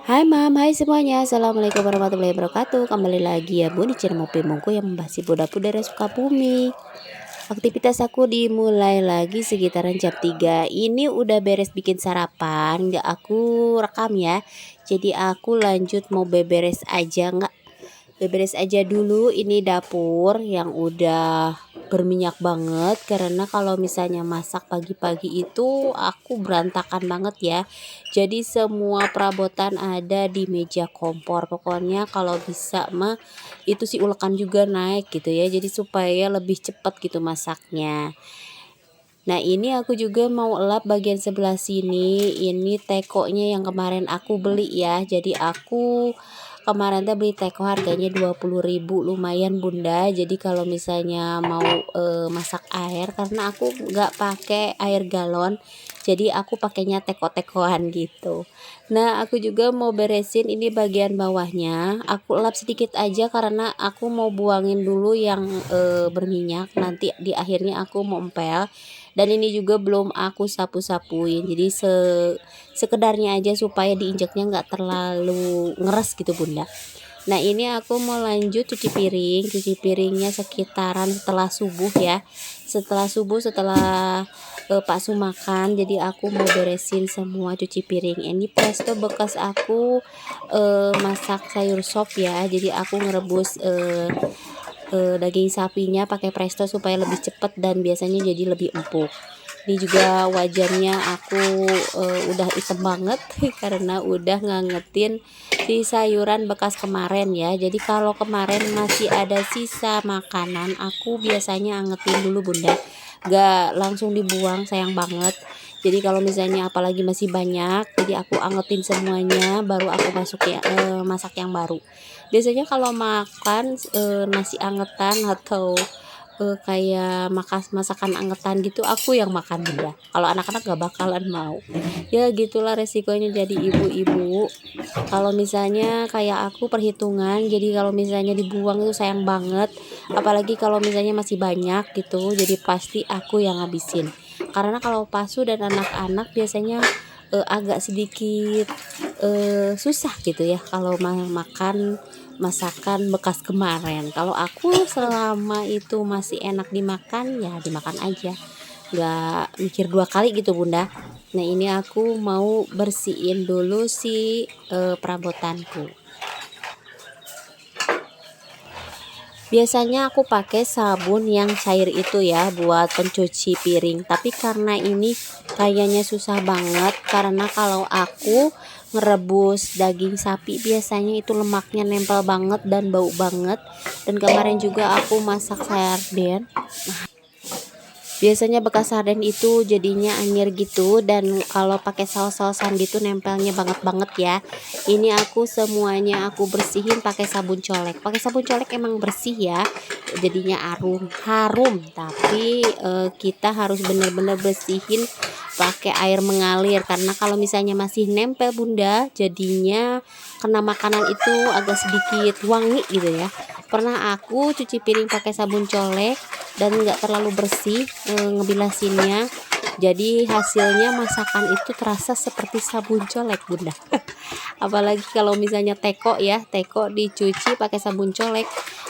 Hai Mam, hai semuanya. Assalamualaikum warahmatullahi wabarakatuh. Kembali lagi ya Bu di channel Mopi Mungku yang membahas ibu dari Sukabumi. Aktivitas aku dimulai lagi sekitaran jam 3. Ini udah beres bikin sarapan, nggak aku rekam ya. Jadi aku lanjut mau beberes aja, nggak beberes aja dulu. Ini dapur yang udah berminyak banget, karena kalau misalnya masak pagi-pagi itu aku berantakan banget ya. Jadi semua perabotan ada di meja kompor. Pokoknya kalau bisa mah itu si ulekan juga naik gitu ya. Jadi supaya lebih cepat gitu masaknya. Nah ini aku juga mau elap bagian sebelah sini. Ini tekonya yang kemarin aku beli ya. Jadi aku kemarin beli teko harganya 20.000, lumayan Bunda. Jadi kalau misalnya mau masak air, karena aku nggak pakai air galon, jadi aku pakainya teko-tekoan gitu. Nah aku juga mau beresin ini bagian bawahnya. Aku elap sedikit aja karena aku mau buangin dulu yang berminyak. Nanti di akhirnya aku mau empel. Dan ini juga belum aku sapu-sapuin, jadi sekedarnya aja supaya diinjaknya nggak terlalu ngeres gitu Bunda. Nah ini aku mau lanjut cuci piringnya sekitaran setelah subuh ya. Setelah subuh, setelah Pak Su makan, jadi aku mau beresin semua cuci piring. Ini presto bekas aku masak sayur sop ya. Jadi aku ngerebus daging sapinya pakai presto supaya lebih cepat dan biasanya jadi lebih empuk. Ini juga wajannya aku udah hitam banget karena udah ngangetin si sayuran bekas kemarin ya. Jadi kalau kemarin masih ada sisa makanan, aku biasanya angetin dulu Bunda, gak langsung dibuang, sayang banget. Jadi kalau misalnya apalagi masih banyak, jadi aku angetin semuanya baru aku masuk ya masak yang baru. Biasanya kalau makan nasi angetan atau kayak masakan angetan gitu, aku yang makan Bunda. Kalau anak-anak gak bakalan mau. Ya gitulah resikonya jadi ibu-ibu. Kalau misalnya kayak aku perhitungan, jadi kalau misalnya dibuang itu sayang banget. Apalagi kalau misalnya masih banyak gitu, jadi pasti aku yang habisin. Karena kalau Pasu dan anak-anak biasanya agak sedikit susah gitu ya kalau makan masakan bekas kemarin. Kalau aku selama itu masih enak dimakan, ya dimakan aja, nggak mikir dua kali gitu Bunda. Nah ini aku mau bersihin dulu si perabotanku. Biasanya aku pakai sabun yang cair itu ya buat pencuci piring, tapi karena ini kayaknya susah banget, karena kalau aku ngerebus daging sapi biasanya itu lemaknya nempel banget dan bau banget. Dan kemarin juga aku masak sarden, biasanya bekas sarden itu jadinya anyir gitu, dan kalau pakai saus-sausan gitu nempelnya banget ya. Ini aku semuanya aku bersihin pakai sabun colek. Pakai sabun colek emang bersih ya, jadinya harum, tapi kita harus benar-benar bersihin pakai air mengalir, karena kalau misalnya masih nempel Bunda, jadinya kena makanan itu agak sedikit wangi gitu ya. Pernah aku cuci piring pakai sabun colek dan nggak terlalu bersih ngebilasinnya, jadi hasilnya masakan itu terasa seperti sabun colek Bunda. Apalagi kalau misalnya teko ya, teko dicuci pakai sabun colek,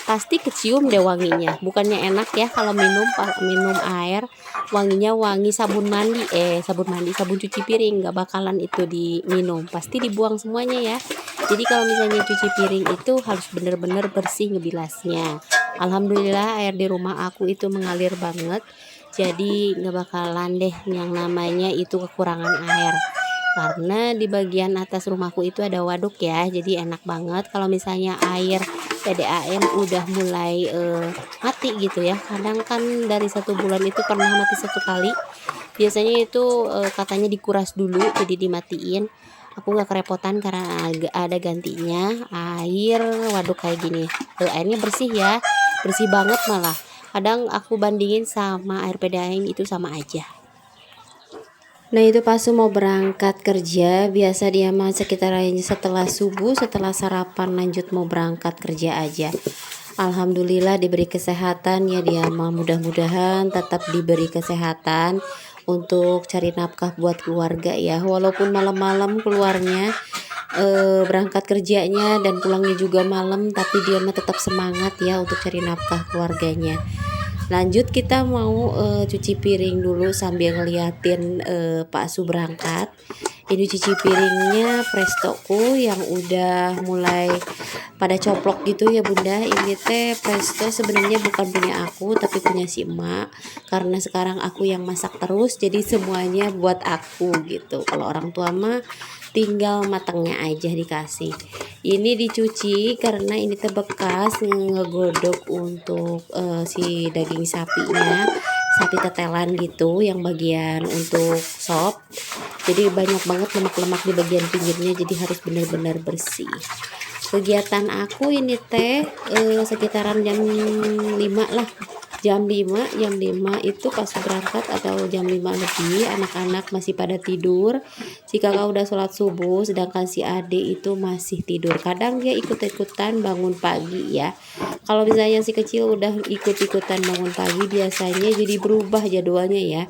pasti kecium deh wanginya. Bukannya enak ya kalau minum air wanginya wangi sabun mandi, sabun cuci piring, nggak bakalan itu diminum, pasti dibuang semuanya ya. Jadi kalau misalnya cuci piring itu harus benar-benar bersih ngebilasnya. Alhamdulillah air di rumah aku itu mengalir banget, jadi nggak bakalan deh yang namanya itu kekurangan air. Karena di bagian atas rumahku itu ada waduk ya, jadi enak banget kalau misalnya air PDAM udah mulai mati gitu ya. Kadang kan dari 1 bulan itu pernah mati 1 kali. Biasanya itu katanya dikuras dulu jadi dimatiin. Aku nggak kerepotan karena ada gantinya air waduk kayak gini. Airnya bersih ya, bersih banget malah. Kadang aku bandingin sama air PDAM itu sama aja. Nah itu pas mau berangkat kerja, biasa dia mah sekitar setelah subuh, setelah sarapan lanjut mau berangkat kerja aja. Alhamdulillah diberi kesehatan ya, dia mah mudah-mudahan tetap diberi kesehatan untuk cari nafkah buat keluarga ya, walaupun malam-malam keluarnya. berangkat kerjanya dan pulangnya juga malam, tapi dia mah tetap semangat ya untuk cari nafkah keluarganya. Lanjut kita mau cuci piring dulu sambil ngeliatin Pak Su berangkat. Ini cuci piringnya prestoku yang udah mulai pada coplok gitu ya bunda. Ini teh presto sebenarnya bukan punya aku tapi punya si emak, karena sekarang aku yang masak terus jadi semuanya buat aku gitu. Kalau orang tua mah tinggal matangnya aja dikasih. Ini dicuci karena ini teh bekas ngegodok untuk si daging sapinya, sapi tetelan gitu yang bagian untuk sop. Jadi banyak banget lemak-lemak di bagian pinggirnya, jadi harus benar-benar bersih. Kegiatan aku ini teh sekitaran jam 5 lah. Jam 5 itu pas berangkat atau jam 5 lebih, anak-anak masih pada tidur. Si kakak udah sholat subuh, sedangkan si adik itu masih tidur. Kadang dia ikut-ikutan bangun pagi ya. Kalau misalnya si kecil udah ikut-ikutan bangun pagi, biasanya jadi berubah jadwalnya ya.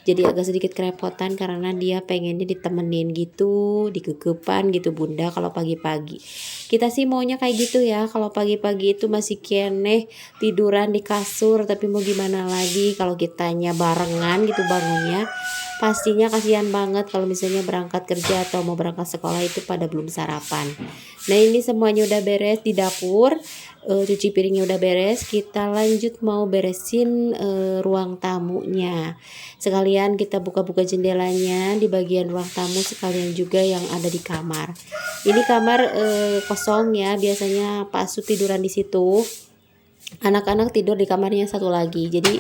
Jadi agak sedikit kerepotan karena dia pengennya ditemenin gitu, dikekepan gitu bunda kalau pagi-pagi. Kita sih maunya kayak gitu ya, kalau pagi-pagi itu masih keneh tiduran di kasur, tapi mau gimana lagi kalau kitanya barengan gitu bangunnya. Pastinya kasihan banget kalau misalnya berangkat kerja atau mau berangkat sekolah itu pada belum sarapan. Nah ini semuanya udah beres di dapur, cuci piringnya udah beres. Kita lanjut mau beresin ruang tamunya. Sekalian kita buka-buka jendelanya di bagian ruang tamu, sekalian juga yang ada di kamar. Ini kamar kosong ya, biasanya Pak Su tiduran di situ. Anak-anak tidur di kamarnya satu lagi. Jadi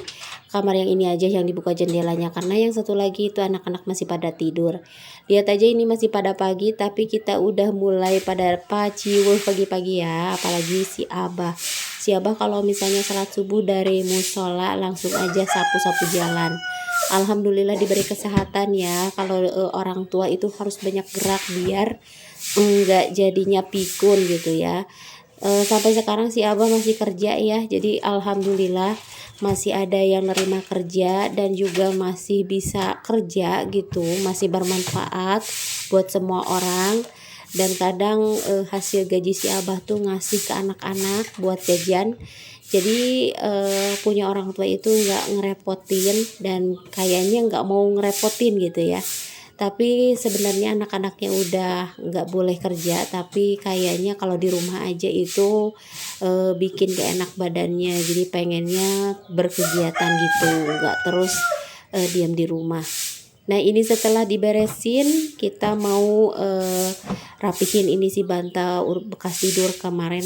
kamar yang ini aja yang dibuka jendelanya, karena yang satu lagi itu anak-anak masih pada tidur. Lihat aja ini masih pada pagi, tapi kita udah mulai pada paciwuh pagi-pagi ya. Apalagi si Abah. Si Abah kalau misalnya salat subuh dari musola langsung aja sapu-sapu jalan. Alhamdulillah diberi kesehatan ya. Kalau orang tua itu harus banyak gerak biar enggak jadinya pikun gitu ya. Sampai sekarang si Abah masih kerja ya, jadi alhamdulillah masih ada yang nerima kerja dan juga masih bisa kerja gitu, masih bermanfaat buat semua orang. Dan kadang hasil gaji si Abah tuh ngasih ke anak-anak buat jajan. Jadi punya orang tua itu nggak ngerepotin dan kayaknya nggak mau ngerepotin gitu ya. Tapi sebenarnya anak-anaknya udah nggak boleh kerja, tapi kayaknya kalau di rumah aja itu bikin gak enak badannya, jadi pengennya berkegiatan gitu, nggak terus diam di rumah. Nah ini setelah diberesin kita mau rapihin ini si bantal bekas tidur kemarin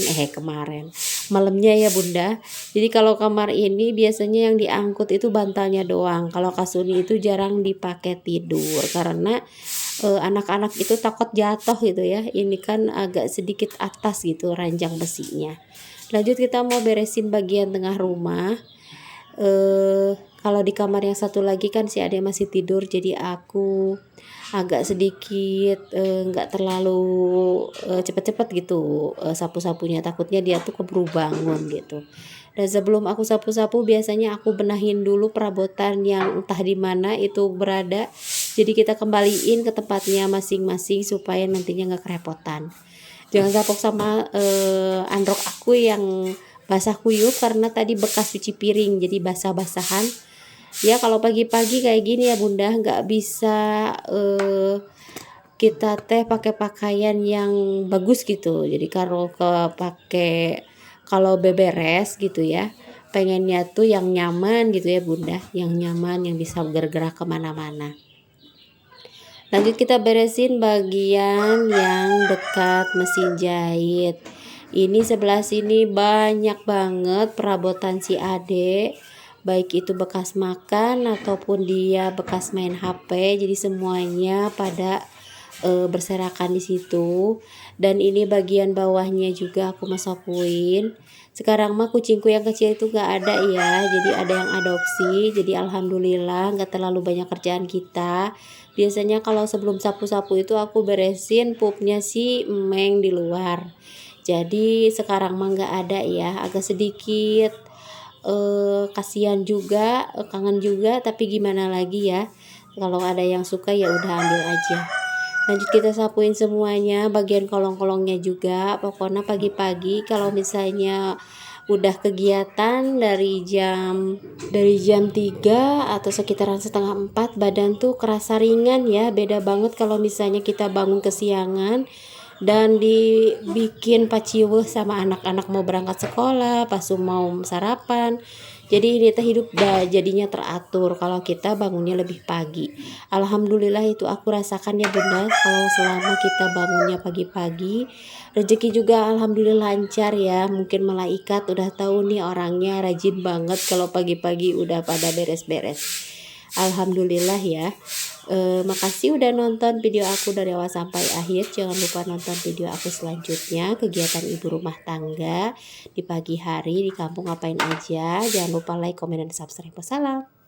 malamnya ya bunda. Jadi kalau kamar ini biasanya yang diangkut itu bantalnya doang, kalau kasurnya itu jarang dipakai tidur karena anak-anak itu takut jatuh gitu ya. Ini kan agak sedikit atas gitu ranjang besinya. Lanjut kita mau beresin bagian tengah rumah. Kalau di kamar yang satu lagi kan si Ade masih tidur, jadi aku agak sedikit nggak terlalu cepet-cepet gitu sapu-sapunya, takutnya dia tuh keburu bangun gitu. Dan sebelum aku sapu-sapu biasanya aku benahin dulu perabotan yang entah di mana itu berada, jadi kita kembaliin ke tempatnya masing-masing supaya nantinya nggak kerepotan. Jangan kapok sama androk aku yang basah kuyup karena tadi bekas cuci piring, jadi basah-basahan. Ya kalau pagi-pagi kayak gini ya bunda, nggak bisa kita teh pakai pakaian yang bagus gitu. Jadi kalau beberes gitu ya, pengennya tuh yang nyaman gitu ya bunda, yang nyaman, yang bisa bergerak kemana-mana. Lanjut kita beresin bagian yang dekat mesin jahit. Ini sebelah sini banyak banget perabotan si Ade, baik itu bekas makan ataupun dia bekas main HP, jadi semuanya pada berserakan di situ. Dan ini bagian bawahnya juga aku masakuin. Sekarang mah kucingku yang kecil itu gak ada ya, jadi ada yang adopsi, jadi alhamdulillah gak terlalu banyak kerjaan kita. Biasanya kalau sebelum sapu-sapu itu aku beresin pupnya si Meng di luar. Jadi sekarang mah nggak ada ya, agak sedikit kasihan juga, kangen juga, tapi gimana lagi ya, kalau ada yang suka ya udah ambil aja. Lanjut kita sapuin semuanya, bagian kolong-kolongnya juga. Pokoknya pagi-pagi kalau misalnya udah kegiatan dari jam 3 atau sekitaran setengah 4, badan tuh kerasa ringan ya. Beda banget kalau misalnya kita bangun kesiangan dan dibikin paciweuh sama anak-anak mau berangkat sekolah, pas mau sarapan. Jadi ini teh hidup jadinya teratur kalau kita bangunnya lebih pagi. Alhamdulillah itu aku rasakan ya Bunda, kalau selama kita bangunnya pagi-pagi, rezeki juga alhamdulillah lancar ya. Mungkin malaikat udah tahu nih orangnya rajin banget kalau pagi-pagi udah pada beres-beres. Alhamdulillah ya. Makasih udah nonton video aku dari awal sampai akhir. Jangan lupa nonton video aku selanjutnya, kegiatan ibu rumah tangga di pagi hari di kampung ngapain aja. Jangan lupa like, komen, dan subscribe. Wassalam.